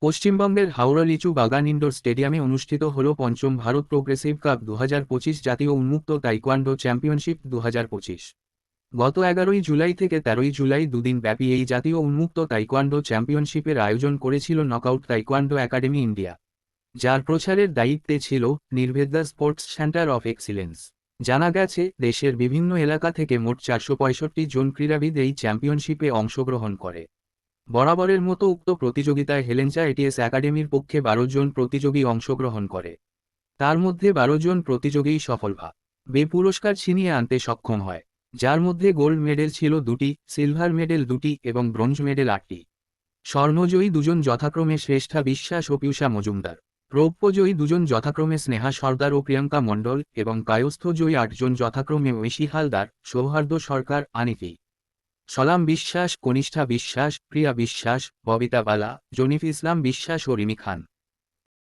পশ্চিমবঙ্গের হাওড়া লিচু বাগান ইনডোর স্টেডিয়ামে অনুষ্ঠিত হল পঞ্চম ভারত প্রোগ্রেসিভ কাপ 2025 জাতীয় উন্মুক্ত তাইকোয়ান্ডো চ্যাম্পিয়নশিপ 2025। গত 11ই জুলাই থেকে 13ই জুলাই দুদিন ব্যাপী এই জাতীয় উন্মুক্ত তাইকোয়ান্ডো চ্যাম্পিয়নশিপের আয়োজন করেছিল নকআউট তাইকোয়ান্ডো একাডেমি ইন্ডিয়া, যার প্রচারের দায়িত্বে ছিল নির্ভেদ্যা স্পোর্টস সেন্টার অফ এক্সিলেন্স। জানা গেছে, দেশের বিভিন্ন এলাকা থেকে মোট 465 জন ক্রীড়াবিদ এই চ্যাম্পিয়নশিপে অংশগ্রহণ করে। বরাবরের মতো উক্ত প্রতিযোগিতায় হেলেঞ্চা এটিএস একাডেমির পক্ষে 12 জন প্রতিযোগী অংশগ্রহণ করে। তার মধ্যে 12 জন প্রতিযোগী সফলভাবে পুরস্কার ছিনিয়ে আনতে সক্ষম হয়, যার মধ্যে গোল্ড মেডেল ছিল 2টি, সিলভার মেডেল 2টি এবং ব্রোঞ্জ মেডেল 8টি। স্বর্ণজয়ী দুজন যথাক্রমে শ্রেষ্ঠা বিশ্বাস ও পিউষা মজুমদার, রৌপ্যজয়ী দুজন যথাক্রমে স্নেহা সর্দার ও প্রিয়াঙ্কা মণ্ডল এবং কায়স্থজয়ী 8 জন যথাক্রমে ঐশী হালদার, সৌহার্দ্য সরকার, আনিফি সলাম বিশ্বাস, কনিষ্ঠা বিশ্বাস, প্রিয়া বিশ্বাস, ববিতা বালা, জনিফ ইসলাম বিশ্বাস ও রিমি খান।